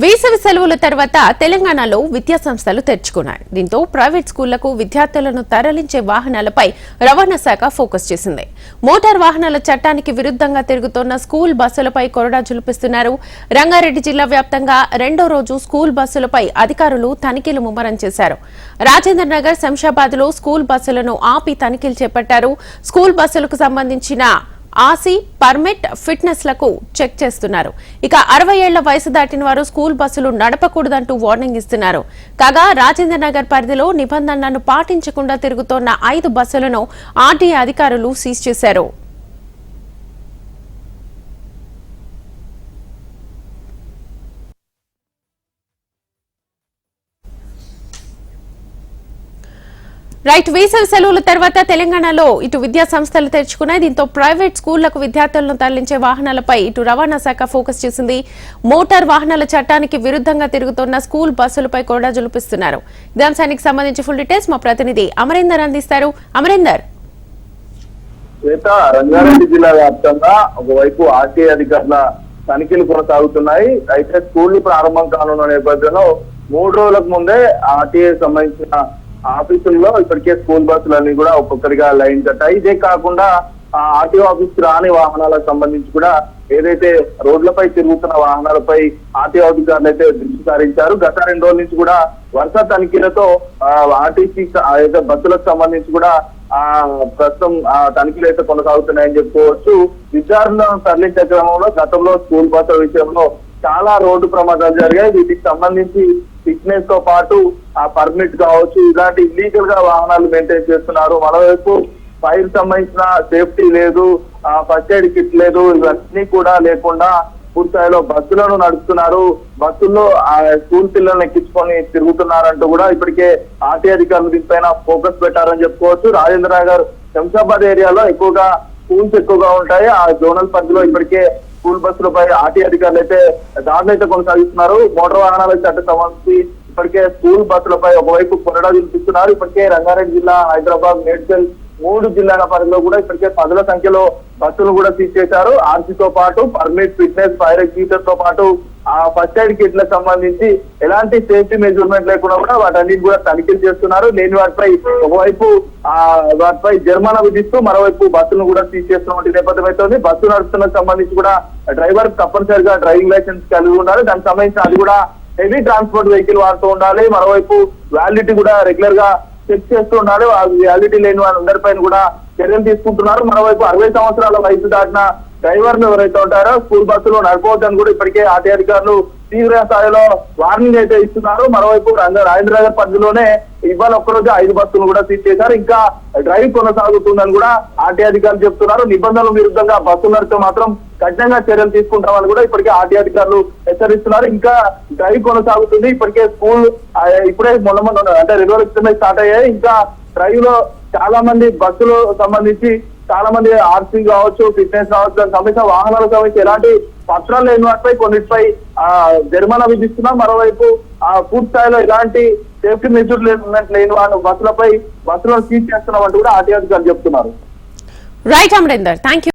వేసవి సెలవుల తర్వాత తెలంగాణలో విద్యా సంస్థలు తెరుచుకున్నాయి. దీంతో ప్రైవేట్ స్కూళ్లకు విద్యార్థులను తరలించే వాహనాలపై రవాణా శాఖ ఫోకస్ చేసింది. మోటార్ వాహనాల చట్టానికి విరుద్ధంగా తిరుగుతోన్న స్కూల్ బస్సులపై కొరడా జులిపిస్తున్నారు. రంగారెడ్డి జిల్లా వ్యాప్తంగా రెండో రోజు స్కూల్ బస్సులపై అధికారులు తనిఖీలు ముమ్మరం చేశారు. రాజేంద్ర నగర్, శంషాబాద్ లో స్కూల్ బస్సులను ఆపి తనిఖీలు చేపట్టారు. స్కూల్ బస్సులకు సంబంధించిన ఆర్సీ, పర్మిట్, ఫిట్నెస్ లకు చెక్ చేస్తున్నారు. ఇక 60 ఏళ్ల వయసు దాటిన వారు స్కూల్ బస్సులు నడపకూడదంటూ వార్నింగ్ ఇస్తున్నారు. కాగా రాజేంద్ర నగర్ పరిధిలో నిబంధనలను పాటించకుండా తిరుగుతోన్న 5 బస్సులను ఆర్టీఏ అధికారులు సీజ్ చేశారు. రైట్, వేసవి సెలవుల తర్వాత తెలంగాణలో ఇటు విద్యా సంస్థలు తెరుచుకున్నాయి. దీంతో ప్రైవేట్ స్కూళ్లకు విద్యార్థులను తరలించే వాహనాలపై ఇటు రవాణా శాఖ ఫోకస్ చేసింది. మోటార్ వాహనాల చట్టానికి విరుద్ధంగా తిరుగుతున్న స్కూల్ బస్సులపై కూడా జులిపిస్తున్నారు. ఇదే అంశానికి సంబంధించి ఫుల్ డీటెయిల్స్ మా ప్రతినిధి అమరేందర్ అందిస్తారు. అమరేందర్, రంగారెడ్డి జిల్లా వ్యాప్తంగా ఒకవైపు ఆర్టీఏ అధికారుల తనిఖీలు కొనసాగుతున్నాయి. అయితే స్కూళ్లు ప్రారంభం కానున్న నేపథ్యంలో 3 రోజులకు ముందే ఆర్టీఏ సంబంధించిన ఆఫీసుల్లో ఇప్పటికే స్కూల్ బస్సులన్నీ కూడా ఒక్కొక్కరిగా లైన్ కట్టాయి. ఇదే కాకుండా ఆర్టీఓ ఆఫీస్ రాని వాహనాలకు సంబంధించి కూడా ఏదైతే రోడ్లపై తిరుగుతున్న వాహనాలపై ఆర్టీఓ అధికారులు అయితే దృష్టి సారించారు. గత 2 రోజుల నుంచి కూడా వరుస తనిఖీలతో ఆర్టీసీ బస్సులకు సంబంధించి కూడా ప్రస్తుతం తనిఖీలు అయితే కొనసాగుతున్నాయని చెప్పుకోవచ్చు. విద్యార్థులను తరలించే క్రమంలో గతంలో స్కూల్ బస్సుల విషయంలో చాలా రోడ్డు ప్రమాదాలు జరిగాయి. వీటికి సంబంధించి ఫిట్నెస్ తో పాటు ఆ పర్మిట్ కావచ్చు, ఇలాంటి ఇల్లీగల్ గా వాహనాలు మెయింటైన్ చేస్తున్నారు. మరోవైపు ఫైర్ సంబంధించిన సేఫ్టీ లేదు, ఫస్ట్ ఎయిడ్ కిట్ లేదు, ఇవన్నీ కూడా లేకుండా పూర్తిస్థాయిలో బస్సులను నడుపుతున్నారు. బస్సుల్లో స్కూల్ పిల్లల్ని ఎక్కించుకొని తిరుగుతున్నారంటూ కూడా ఇప్పటికే ఆర్టీఏ అధికారులు దీనిపైన ఫోకస్ పెట్టారని చెప్పుకోవచ్చు. రాజేంద్ర నగర్, శంషాబాద్ ఏరియాలో ఎక్కువగా స్కూల్స్ ఎక్కువగా ఉంటాయి. ఆ జోనల్ పరిధిలో ఇప్పటికే స్కూల్ బస్సులపై ఆర్టీఏ అధికారులు అయితే దాడులు అయితే కొనసాగిస్తున్నారు. మోటార్ వాహనాల చట్టం సంబంధించి ఇప్పటికే స్కూల్ బస్సులపై ఒకవైపు కొరడా వినిపిస్తున్నారు. ఇప్పటికే రంగారెడ్డి జిల్లా, హైదరాబాద్, మేడ్చల్ 3 జిల్లాల పరిధిలో కూడా ఇప్పటికే 10ల సంఖ్యలో బస్సులు కూడా సీజ్ చేశారు. ఆర్సీతో పాటు పర్మిట్, ఫిట్నెస్, ఫైర్ ఎగ్జిక్యూటర్ తో పాటు ఫస్ట్ ఎయిడ్ కిట్లకు సంబంధించి ఎలాంటి సేఫ్టీ మెజర్మెంట్ లేకుండా కూడా వాటన్నిటి కూడా తనిఖీలు చేస్తున్నారు. లేని వాటిపై ఒకవైపు వాటిపై జరిమానా విధిస్తూ మరోవైపు బస్సులను కూడా సీజ్ చేస్తున్న నేపథ్యం అయితే ఉంది. బస్సు నడుపుతున్న సంబంధించి కూడా డ్రైవర్ తప్పనిసరిగా డ్రైవింగ్ లైసెన్స్ కలిగి ఉండాలి. దానికి సంబంధించి అది కూడా హెవీ ట్రాన్స్పోర్ట్ వెహికల్ వాడుతూ ఉండాలి. మరోవైపు వ్యాలిడిటీ కూడా రెగ్యులర్ గా చెక్ చేస్తూ ఉండాలి. వ్యాలిడిటీ లేని వారందరిపైన కూడా చర్యలు తీసుకుంటున్నారు. మరోవైపు 60 సంవత్సరాల వయసు దాటిన డ్రైవర్లు ఎవరైతే ఉంటారో స్కూల్ బస్సులో నడపవద్దని కూడా ఇప్పటికే ఆర్టీఏ అధికారులు తీవ్ర స్థాయిలో వార్నింగ్ అయితే ఇస్తున్నారు. మరోవైపు రాజేంద్ర నగర్ పరిధిలోనే ఇవాళ ఒక్కరోజు 5 బస్సులు కూడా సీజ్ చేశారు. ఇంకా డ్రైవ్ కొనసాగుతుందని కూడా ఆర్టీఏ అధికారులు చెప్తున్నారు. నిబంధనల విరుద్ధంగా బస్సులు నడిపితే మాత్రం కఠినంగా చర్యలు తీసుకుంటామని కూడా ఇప్పటికే ఆర్టీఏ అధికారులు హెచ్చరిస్తున్నారు. ఇంకా డ్రైవ్ కొనసాగుతుంది. ఇప్పటికే స్కూల్ ఇప్పుడే మొన్న అంటే 2 రోజుల క్రితమే స్టార్ట్ అయ్యాయి. ఇంకా డ్రైవ్ లో చాలా మంది బస్సులు సంబంధించి చాలా మంది ఆర్సీ కావచ్చు, ఫిట్నెస్ కావచ్చు, దానికి సంబంధించిన వాహనాలకు సంబంధించి ఎలాంటి పత్రాలు లేని వాటిపై కొన్నిటిపై జరిమానా విధిస్తున్నాం. మరోవైపు పూర్తి స్థాయిలో ఇలాంటి సేఫ్టీ మెజర్మెంట్ లేని వాళ్ళు బస్సులను సీజ్ చేస్తున్నామంటూ కూడా ఆర్టీఏ అధికారులు చెప్తున్నారు. Right Amarender, thank you.